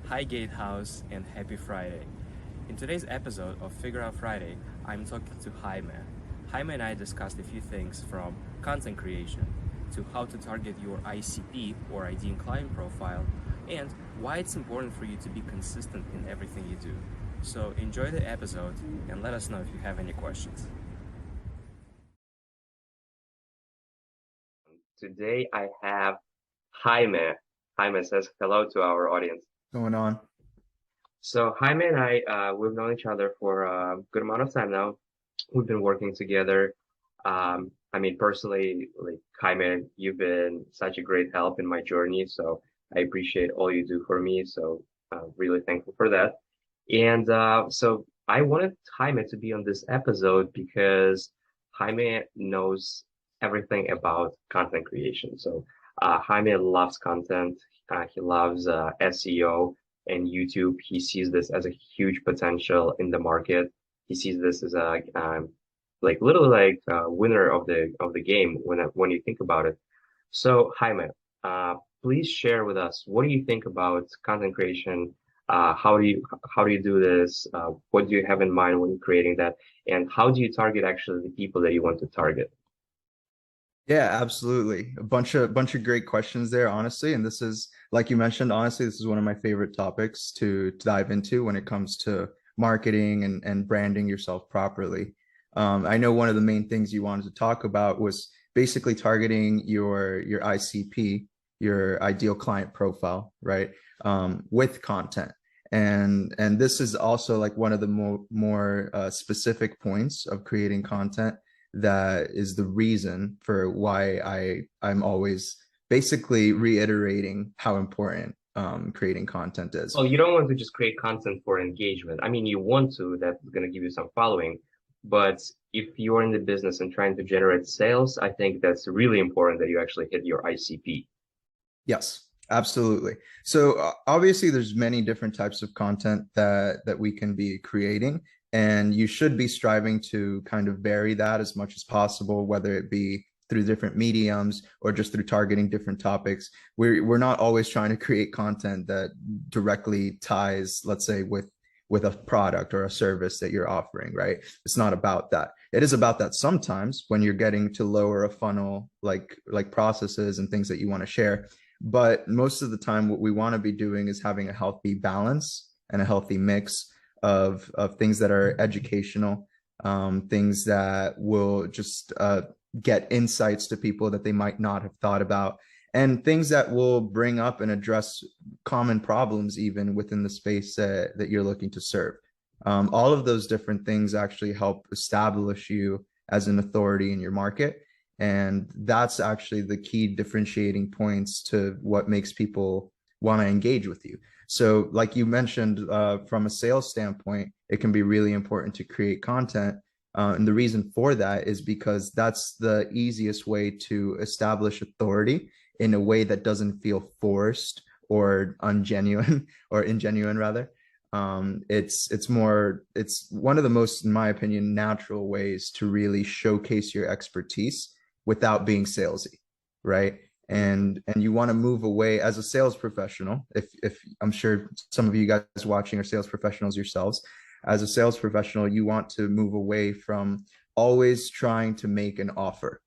Hi Gatehouse and happy Friday. In today's episode of Figure Out Friday, I'm talking to Jaime. Jaime and I discussed a few things from content creation to how to target your ICP or ideal client profile and why it's important for you to be consistent in everything you do. So enjoy the episode and let us know if you have any questions. Today I have Jaime. Jaime says hello to our audience. Going on. So Jaime and I, we've known each other for a good amount of time now. We've been working together. Personally, like Jaime, you've been such a great help in my journey. So I appreciate all you do for me. So really thankful for that. And so I wanted Jaime to be on this episode because Jaime knows everything about content creation. So Jaime loves content. He loves SEO and YouTube. He sees this as a huge potential in the market. He sees this as a like literally like winner of the game when you think about it. So Jaime, please share with us what do you think about content creation? How do you do this? What do you have in mind when you're creating that? And how do you target actually the people that you want to target? Yeah, absolutely. A bunch of great questions there, honestly. And this is, like you mentioned, honestly, this is one of my favorite topics to dive into when it comes to marketing and branding yourself properly. I know one of the main things you wanted to talk about was basically targeting your ICP, your ideal client profile, right? With content. And this is also like one of the more specific points of creating content that is the reason for why I'm always basically reiterating how important creating content is. Well, you don't want to just create content for engagement. I mean, you want to, that's going to give you some following. But if you're in the business and trying to generate sales, I think that's really important that you actually hit your ICP. Yes, absolutely. So obviously there's many different types of content that we can be creating, and you should be striving to kind of vary that as much as possible, whether it be through different mediums or just through targeting different topics. We're not always trying to create content that directly ties, let's say, with a product or a service that you're offering, right? It's not about that. It is about that sometimes when you're getting to lower a funnel, like processes and things that you want to share. But most of the time, what we want to be doing is having a healthy balance and a healthy mix of things that are educational, things that will just get insights to people that they might not have thought about, and things that will bring up and address common problems even within the space that you're looking to serve. All of those different things actually help establish you as an authority in your market. And that's actually the key differentiating points to what makes people want to engage with you. So, like you mentioned, from a sales standpoint, it can be really important to create content. And the reason for that is because that's the easiest way to establish authority in a way that doesn't feel forced or ungenuine or ingenuine rather. It's one of the most, in my opinion, natural ways to really showcase your expertise without being salesy, right? And you want to move away as a sales professional. If I'm sure some of you guys watching are sales professionals yourselves. As a sales professional, you want to move away from always trying to make an offer,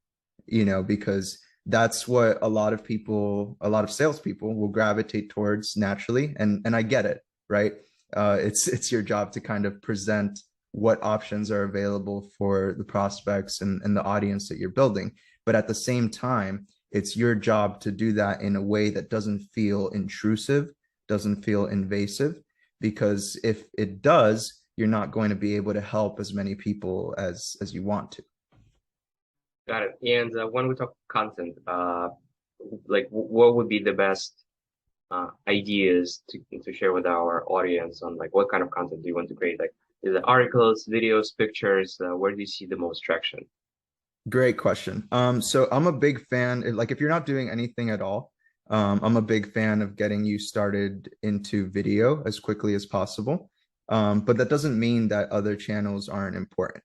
because that's what a lot of people, a lot of salespeople will gravitate towards naturally. And I get it, right? It's your job to kind of present what options are available for the prospects and the audience that you're building. But at the same time, it's your job to do that in a way that doesn't feel intrusive, doesn't feel invasive, because if it does, you're not going to be able to help as many people as you want to. Got it. And when we talk content, like what would be the best ideas to share with our audience on like what kind of content do you want to create? Like, is it articles, videos, pictures? Where do you see the most traction? Great question. So I'm a big fan, like if you're not doing anything at all, I'm a big fan of getting you started into video as quickly as possible. But that doesn't mean that other channels aren't important.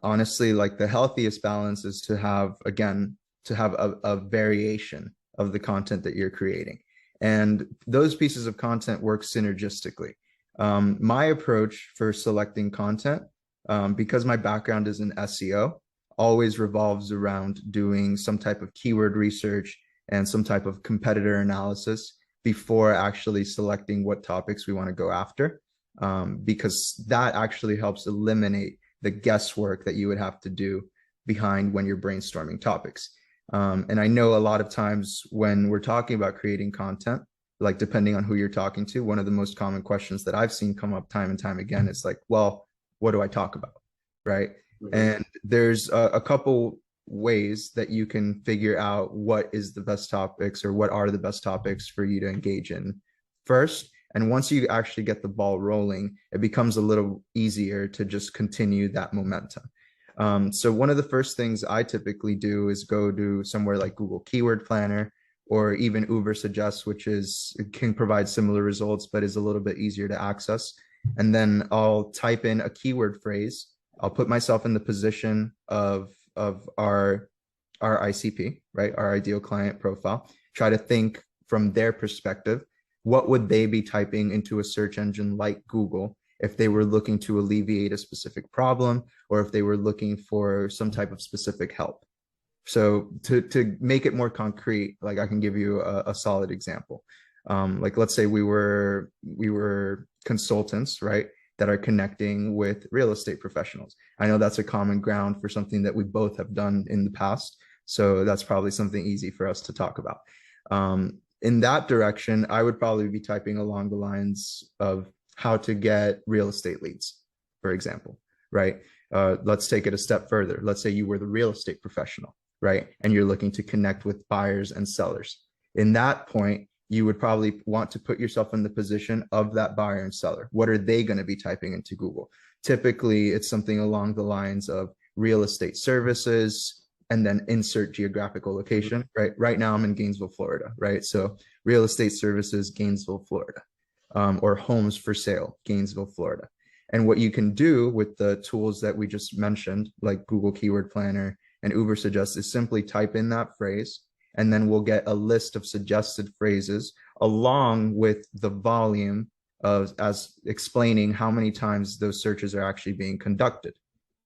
Honestly, like the healthiest balance is to have, again, to have a variation of the content that you're creating. And those pieces of content work synergistically. My approach for selecting content, because my background is in SEO, always revolves around doing some type of keyword research and some type of competitor analysis before actually selecting what topics we want to go after, because that actually helps eliminate the guesswork that you would have to do behind when you're brainstorming topics. And I know a lot of times when we're talking about creating content, like depending on who you're talking to, one of the most common questions that I've seen come up time and time again is like, well, what do I talk about? Right. Mhm. And there's a couple ways that you can figure out what is the best topics or what are the best topics for you to engage in first. And once you actually get the ball rolling, it becomes a little easier to just continue that momentum. So one of the first things I typically do is go to somewhere like Google Keyword Planner or even Ubersuggest, which can provide similar results, but is a little bit easier to access. And then I'll type in a keyword phrase. I'll put myself in the position of our ICP, right? Our ideal client profile. Try to think from their perspective, what would they be typing into a search engine like Google if they were looking to alleviate a specific problem or if they were looking for some type of specific help. So to make it more concrete, like I can give you a solid example. Like let's say we were consultants, right, that are connecting with real estate professionals. I know that's a common ground for something that we both have done in the past. So that's probably something easy for us to talk about. In that direction, I would probably be typing along the lines of how to get real estate leads, for example, right? Let's take it a step further. Let's say you were the real estate professional, right? And you're looking to connect with buyers and sellers. In that point, you would probably want to put yourself in the position of that buyer and seller. What are they going to be typing into Google? Typically, it's something along the lines of real estate services and then insert geographical location, right? Right now I'm in Gainesville, Florida, right? So real estate services, Gainesville, Florida, or homes for sale, Gainesville, Florida. And what you can do with the tools that we just mentioned, like Google Keyword Planner and Ubersuggest, is simply type in that phrase, and then we'll get a list of suggested phrases along with the volume of as explaining how many times those searches are actually being conducted.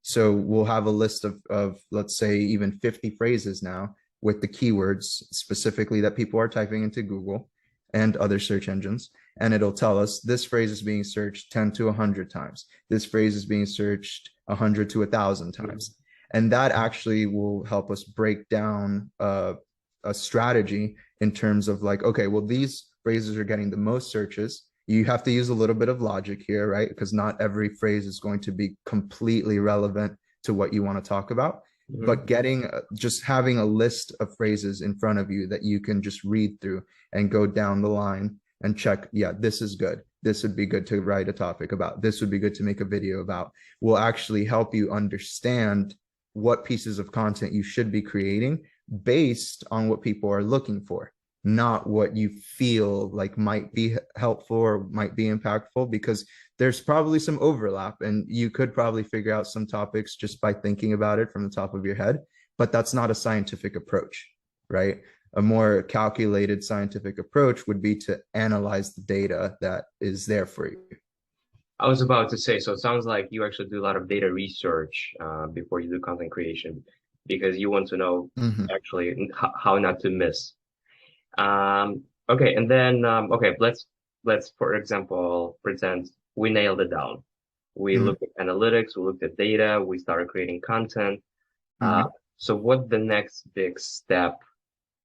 So we'll have a list of let's say even 50 phrases now with the keywords specifically that people are typing into Google and other search engines. And it'll tell us this phrase is being searched 10 to 100 times. This phrase is being searched 100 to 1,000 times. And that actually will help us break down a strategy in terms of like, okay, well, these phrases are getting the most searches. You have to use a little bit of logic here, right? Because not every phrase is going to be completely relevant to what you want to talk about. Mm-hmm. But just having a list of phrases in front of you that you can just read through and go down the line and check, yeah, this is good. This would be good to write a topic about. This would be good to make a video about, will actually help you understand what pieces of content you should be creating based on what people are looking for, not what you feel like might be helpful or might be impactful, because there's probably some overlap and you could probably figure out some topics just by thinking about it from the top of your head, but that's not a scientific approach, right? A more calculated scientific approach would be to analyze the data that is there for you. I was about to say, so it sounds like you actually do a lot of data research before you do content creation, because you want to know actually how not to miss. Okay, and then okay, let's for example pretend we nailed it down. We looked at analytics, we looked at data, we started creating content. So what's the next big step?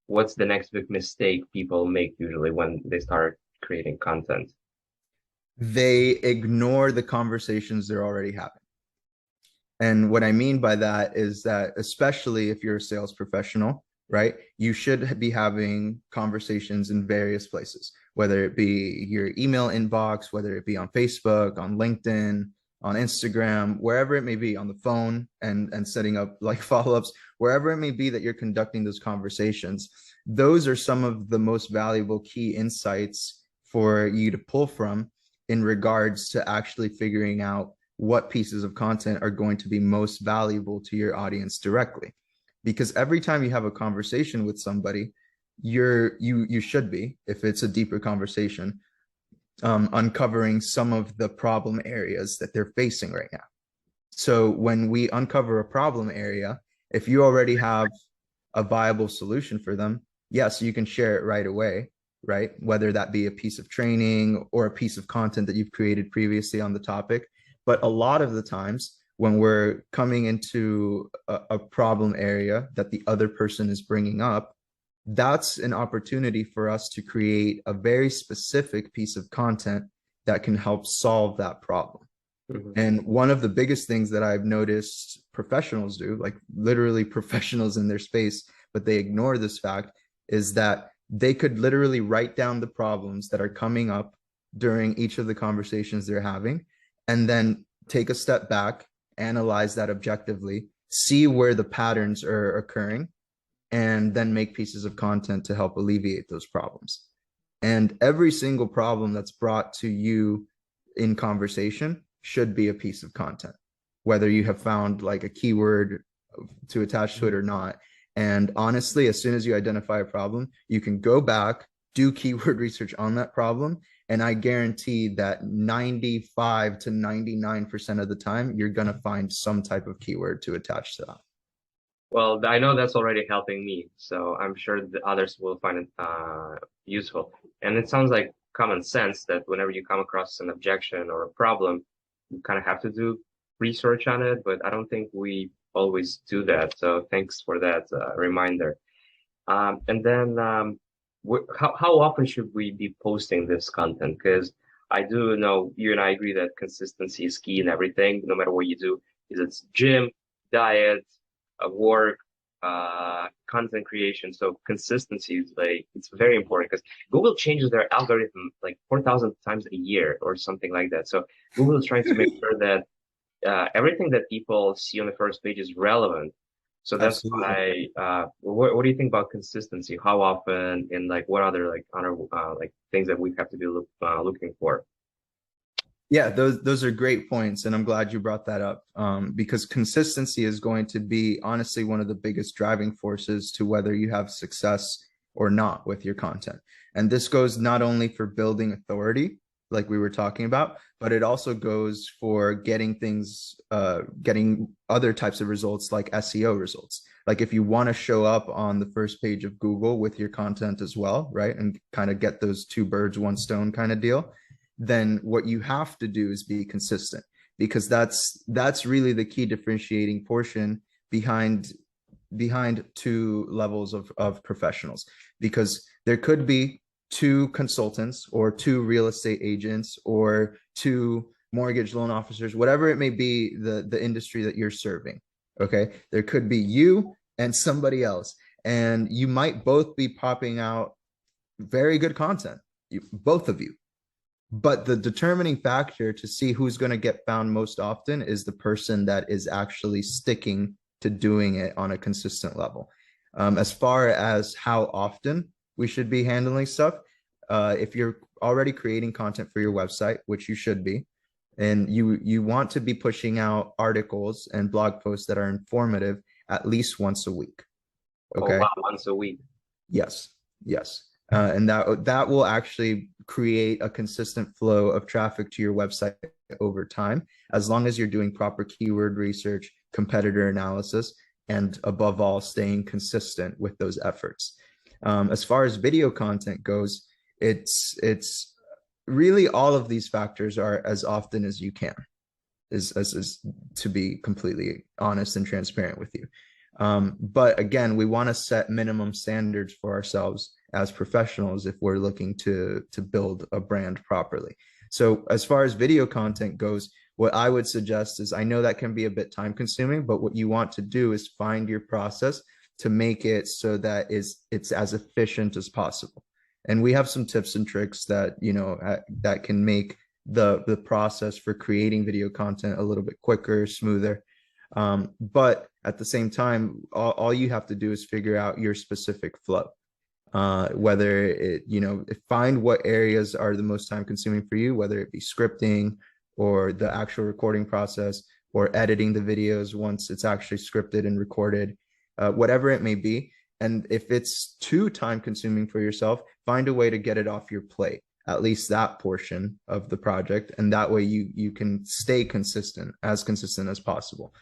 What's the next big mistake people make usually when they start creating content? They ignore the conversations they're already having. And what I mean by that is that, especially if you're a sales professional, right, you should be having conversations in various places, whether it be your email inbox, whether it be on Facebook, on LinkedIn, on Instagram, wherever it may be, on the phone, and setting up like follow-ups, wherever it may be that you're conducting those conversations. Those are some of the most valuable key insights for you to pull from in regards to actually figuring out what pieces of content are going to be most valuable to your audience directly. Because every time you have a conversation with somebody, you should be, if it's a deeper conversation, uncovering some of the problem areas that they're facing right now. So when we uncover a problem area, if you already have a viable solution for them, yes, you can share it right away, right? Whether that be a piece of training or a piece of content that you've created previously on the topic. But a lot of the times when we're coming into a problem area that the other person is bringing up, that's an opportunity for us to create a very specific piece of content that can help solve that problem. Mhm. And one of the biggest things that I've noticed professionals do, like literally professionals in their space, but they ignore this fact, is that they could literally write down the problems that are coming up during each of the conversations they're having, and then take a step back, analyze that objectively, see where the patterns are occurring, and then make pieces of content to help alleviate those problems. And every single problem that's brought to you in conversation should be a piece of content, whether you have found like a keyword to attach to it or not. And honestly, as soon as you identify a problem, you can go back, do keyword research on that problem. And I guarantee that 95 to 99% of the time, you're going to find some type of keyword to attach to that. Well, I know that's already helping me, so I'm sure the others will find it useful. And it sounds like common sense that whenever you come across an objection or a problem, you kind of have to do research on it, but I don't think we always do that. So thanks for that reminder. And then how often should we be posting this content? Because I do know you and I agree that consistency is key in everything, no matter what you do. Is it's gym, diet, work, content creation. So consistency is like it's very important because Google changes their algorithm like 4,000 times a year or something like that. So Google is trying to make sure that everything that people see on the first page is relevant. So that's Absolutely. why. What do you think about consistency? How often, and like what other like other like things that we have to be looking for? Yeah, those are great points, and I'm glad you brought that up, because consistency is going to be honestly one of the biggest driving forces to whether you have success or not with your content. And this goes not only for building authority, like we were talking about, but it also goes for getting things, getting other types of results like SEO results. Like if you want to show up on the first page of Google with your content as well, right, and kind of get those two birds, one stone kind of deal, then what you have to do is be consistent, because that's really the key differentiating portion behind two levels of professionals. Because there could be two consultants or two real estate agents or two mortgage loan officers, whatever it may be, the industry that you're serving. Okay, there could be you and somebody else, and you might both be popping out very good content, both of you. But the determining factor to see who's going to get found most often is the person that is actually sticking to doing it on a consistent level. As far as how often we should be handling stuff, if you're already creating content for your website, which you should be, and you want to be pushing out articles and blog posts that are informative at least once a week. Oh Okay. wow, once a week. Yes. Yes. And that will actually create a consistent flow of traffic to your website over time, as long as you're doing proper keyword research, competitor analysis, and above all, staying consistent with those efforts. As far as video content goes, it's really all of these factors are as often as you can, is to be completely honest and transparent with you. But again, we want to set minimum standards for ourselves as professionals if we're looking to build a brand properly. So as far as video content goes, what I would suggest is, I know that can be a bit time consuming, but what you want to do is find your process to make it so that it's as efficient as possible. And we have some tips and tricks that, that can make the process for creating video content a little bit quicker, smoother. But at the same time, all you have to do is figure out your specific flow. Whether it, find what areas are the most time consuming for you, whether it be scripting or the actual recording process or editing the videos once it's actually scripted and recorded, whatever it may be. And if it's too time consuming for yourself, find a way to get it off your plate, at least that portion of the project. And that way you can stay consistent as possible.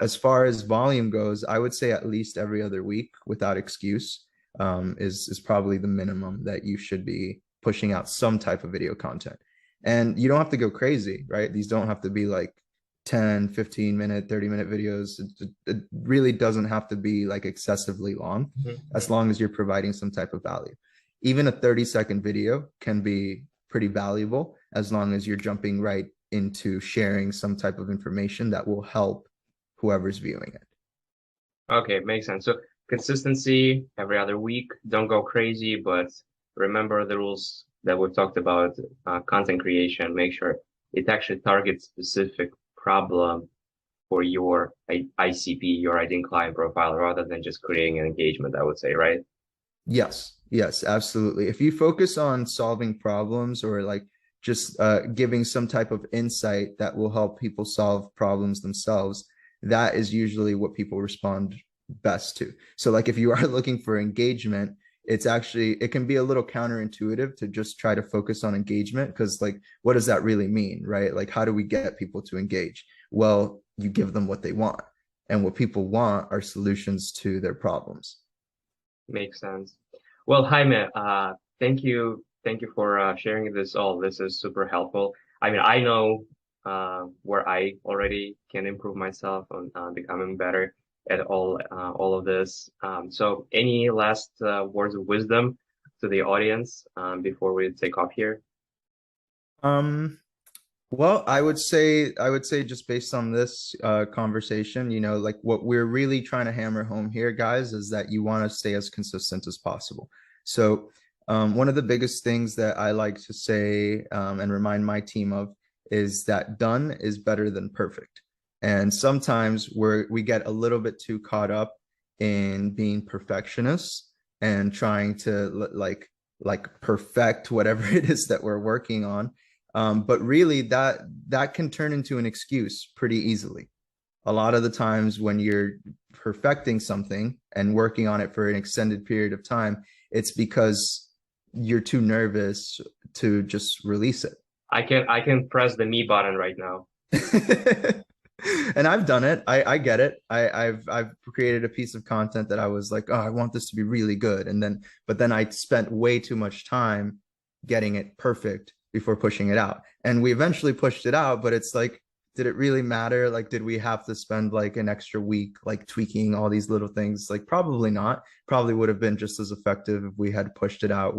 As far as volume goes, I would say at least every other week without excuse is probably the minimum that you should be pushing out some type of video content. And you don't have to go crazy, right? These don't have to be like 10, 15-minute, 30-minute videos. It really doesn't have to be like excessively long, as long as you're providing some type of value. Even a 30-second video can be pretty valuable as long as you're jumping right into sharing some type of information that will help whoever's viewing it. Okay, makes sense. So consistency every other week. Don't go crazy, but remember the rules that we've talked about. Content creation. Make sure it actually targets specific problem for your ICP, your ideal client profile, rather than just creating an engagement, I would say, right? Yes, yes, absolutely. If you focus on solving problems or like just giving some type of insight that will help people solve problems themselves, that is usually what people respond best to. So like if you are looking for engagement, it can be a little counterintuitive to just try to focus on engagement, because like, what does that really mean, right? Like, how do we get people to engage? Well, you give them what they want, and what people want are solutions to their problems. Makes sense. Well, Jaime, thank you. Thank you for sharing this all. This is super helpful. I mean, I know where I already can improve myself on becoming better at all of this. So any last words of wisdom to the audience before we take off here? Well, I would say just based on this conversation, like what we're really trying to hammer home here, guys, is that you want to stay as consistent as possible. So one of the biggest things that I like to say and remind my team of is that done is better than perfect. And sometimes we get a little bit too caught up in being perfectionists and trying to like perfect whatever it is that we're working on. But really that can turn into an excuse pretty easily. A lot of the times when you're perfecting something and working on it for an extended period of time, it's because you're too nervous to just release it. I can press the me button right now. And I've done it. I get it. I've created a piece of content that I was like, oh, I want this to be really good. But then I spent way too much time getting it perfect before pushing it out. And we eventually pushed it out, but it's like, did it really matter? Like, did we have to spend like an extra week, like tweaking all these little things? Like, probably not. Probably would have been just as effective if we had pushed it out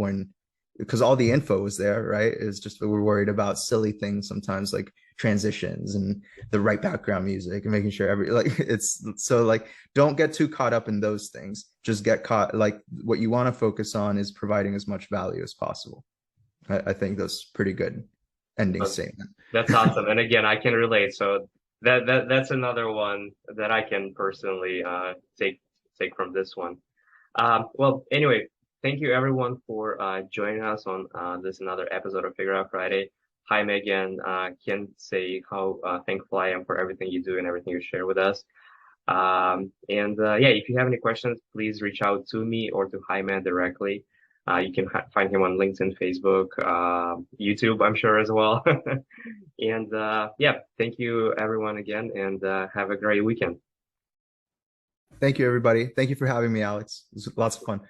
because all the info was there, right? It's just that we're worried about silly things sometimes, like transitions and the right background music and making sure it's so like, don't get too caught up in those things. Just get caught, like what you want to focus on is providing as much value as possible. I think that's pretty good ending statement. That's awesome. And again, I can relate. So that's another one that I can personally take from this one. Well, anyway, thank you everyone for joining us on this another episode of Figure Out Friday. Jaime, again, can't say how thankful I am for everything you do and everything you share with us. Yeah, if you have any questions, please reach out to me or to Jaime directly. You can find him on LinkedIn, Facebook, YouTube, I'm sure as well. And yeah, thank you everyone again, and have a great weekend. Thank you, everybody. Thank you for having me, Alex. It was lots of fun.